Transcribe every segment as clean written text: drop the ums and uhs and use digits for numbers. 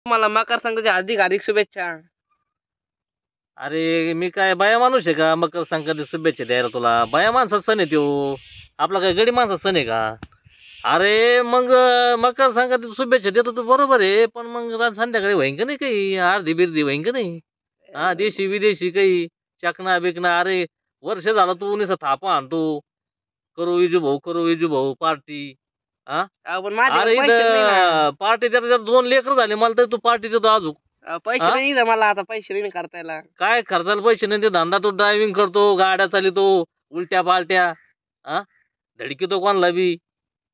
मला मकर संक्रांतीच्या हार्दिक हार्दिक शुभेच्छा. अरे मी काय बाया माणूस आहे का मकर संक्रांती शुभेच्छा द्यायला तुला? बाया माणसाचा सण आहे त्यो, आपला काय गडी माणसाचा सण आहे का? अरे मग मकर संक्रांती शुभेच्छा देतो तू बरोबर आहे, पण मग संध्याकाळी होईन का नाही काही अर्धी बिर्धी होईन का नाही? हा देशी विदेशी काही चकना बिकना. अरे वर्ष झालं तू नुसतं थापा आणतो, करू विजू भाऊ पार्टी. हा पण अरे माझ्याकडे पैसे नाही ना. पार्टी देता 2 लेकर झाले मला तर तू पार्टी देतो अजून. पैसे हा? नाही इथं मला आता पैसे नाही करतायला. काय खर्चाला पैसे नाही ते धंदा तू ड्रायव्हिंग करतो, गाड्या चालितो उलट्या पालट्या. हा धडकीतो कोणाला बी.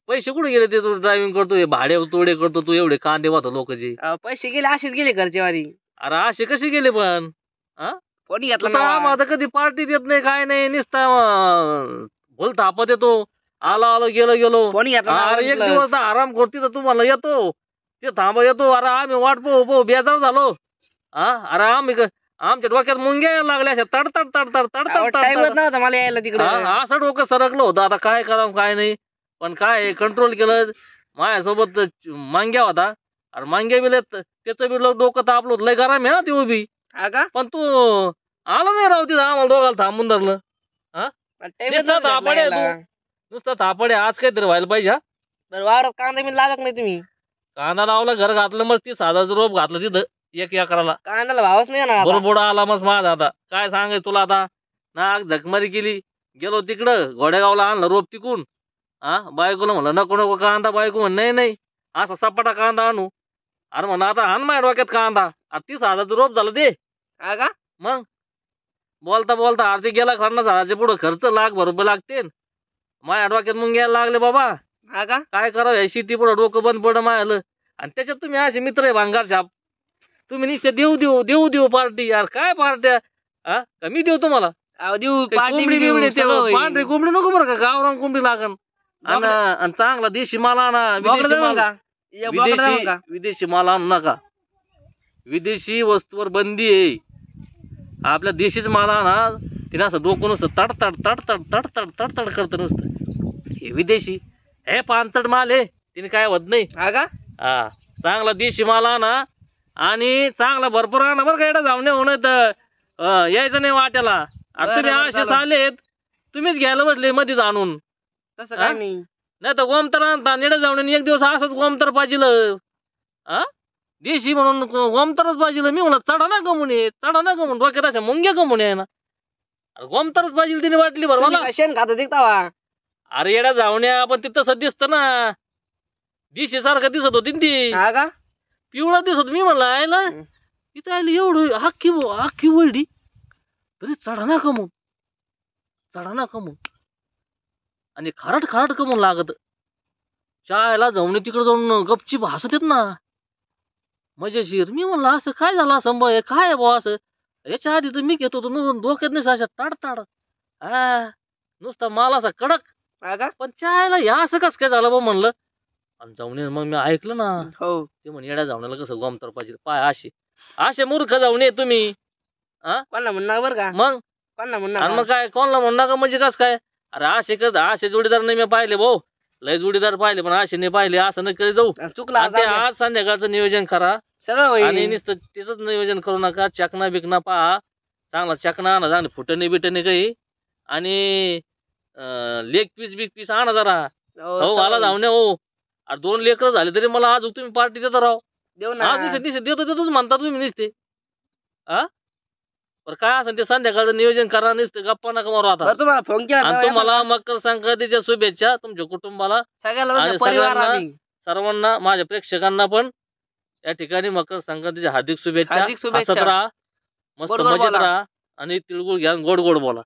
पैसे कुठे गेले ते तू ड्रायव्हिंग करतो, हे भाडे तोडे करतो तू, एवढे कांदे वाहतो लोकचे. पैसे गेले असेच गेले घरच्या वारी. अरे असे कसे गेले पण? हा कोणी घेतला तुझा ना. आता कधी पार्टी देत नाही काय नाही, नुसता बोल थापत येतो. आलो गेलो. कोणी घेतला ना अरे एक plus. दिवस तर आराम करते तर तुम्हाला येतो ते थांबा येतो. अरे आम्ही वाट पाहू बेजार झालो. हा अरे आमच्या डोक्यात मुंग्या यायला लागल्या अशा तडतड तडतड तडतड टाइमच तडतड. नव्हता मला यायला तिकडे. असं डोकं सरकलं होतं. आता काय करावं काय नाही, पण काय कंट्रोल केलं. माझ्यासोबत मांग्या होता. अरे मांग्या बी त्याचं बी डोकं तापलं होतं, लय गरम आहे ना ते उभी. हा का? पण तू आला नाही राहू तिथं, आम्हाला दोघाला थांबून धरलं. टाइमच नुसता नव्हता थापड आहे यायला. तू, नुसता थापड आहे. आज काहीतरी व्हायला पाहिजे. हा बरं वावरात कांदा मी लागत नाही तुम्ही. कांदा लावला, घर घातलं, मग 30,000 रोप घातलं तिथं 1 एकराला. कांद्याला भावच नाही ना आता. बरोबर आला मग माझा. आता काय सांगाय तुला, आता नाक झकमारी केली. गेलो तिकडं घोडेगावला, आणलं रोप तिकून. बायकोला म्हणलं नको कांदा. बायको म्हण नाही असा सपाटा कांदा आणू. अरे म्हणा आता आण माझ्या डोक्यात कांदा. 30,000 रोप झालं ते. हा का? मग बोलता आरती गेला 50,000 पुढं खर्च, ₹1,00,000 रुपये लागते. माझ्या डोक्यात मग यायला लागले बाबा. हा का? काय करावं या शेती पुढं डोकं बंद पडलं मायलं. आणि त्याच्यात तुम्ही असे मित्र आहे भांगार छाप. तुम्ही नुसते देऊ पार्टी. यार काय पार्ट्या? का मी देऊ तुम्हाला? देऊ पार्टी कोंबडी बिबडी पांढरी कोंबडी नको बरं का, गावरान कोंबडी लागन. आणि चांगला देशी माल आणा. विदेशी माल आणू नका. विदेशी वस्तूवर बंदी आहे. आपल्या देशीच माल आणा. तिने असं डोकं नुसतं तडतड करतं नुसतं. हे विदेशी हे पानचट माल आहे, तिने काय होत नाही. हा का? हा चांगला देशी माल आणा आणि चांगला भरपूर आणा बरं का. एवढा जाऊन होणं तर यायचं नाही वाट्याला. अरे तुम्ही असे आलेत, तुम्हीच घ्यायला बसले मध्येच आणून. तसं काय नाही. नाही तर गोमतर आणता नेडे जाऊन एक दिवस असंच गोमतर पाहिलं. देशी म्हणून गोमतरच पाहिजे. मी म्हणलं चढा ना गमून डोक्यात अशा मुंग्या गमून आहे ना. गोमतरच पाहिजे तिने वाटली बरं मला. शेण खात दिखतावा. अरे येडा जाऊन्या, पण ते तसं दिसतं ना, देशी सारखं दिसत होती ना ती. हा का? पिवळा दिसत. मी म्हणलं आयला इथं आयला एवढं अख्खी वळडी तरी चढा ना कमून आणि खारट कमून लागत. चायला जाऊन तिकडे जाऊन गपची भासत येत ना मजेशीर. मी म्हणलं असं काय झालं, असं काय बा असं. याच्या आधी तर मी घेत होतो डोक्यात नाही अशा ताड नुसता माल असा कडक. हा का? पण चायला ह्या असं कस काय झालं बा म्हणलं. आणि जाऊन मग मी ऐकलं ना, हो ते म्हणे येड्या जाऊनला कसं गोमतर पाहिजे पाय असे मूर्ख जाऊन ये तुम्ही. कोणाला म्हणणार बरं का? मग कोणाला आणि म्हणणार? मग काय कोणाला म्हणू नका म्हणजे कस काय. अरे असे जोडीदार नाही मी पाहिले भाऊ, लय जोडीदार पाहिले, पण असे नाही पाहिले. असं नाही करी जाऊ. चुकला आणि ते आज संध्याकाळचं नियोजन करा सगळं आणि होईल. नुसतं त्याच नियोजन करू नका. चकना बिकना पहा, चांगला चकना आणा, चांगली फुटणे बिटणे काही, आणि लेग पीस आणा जरा. हो मला जाऊन हो. अरे 2 लेकर झाले तरी मला आज तुम्ही पार्टी देता राव. देऊ ना. आज देतोच म्हणता तुम्ही नुसते. बरं काय असं ते संध्याकाळचं नियोजन करा, नुसते गप्पा नका मारू आता. बरं तुम्हाला फोन केला आणि तेव्हा तुम्हाला मकर संक्रांतीच्या शुभेच्छा तुमच्या कुटुंबाला सगळ्याला आणि म्हणजे परिवार सगळ्यांना- आम्ही. सर्वांना, माझ्या प्रेक्षकांना पण या ठिकाणी मकर संक्रांतीच्या हार्दिक शुभेच्छा. हार्दिक शुभेच्छा. हसत राहा, मस्त गोड गोड मजेत बोला. राहा आणि तिळगुळ घ्या, गोड बोला.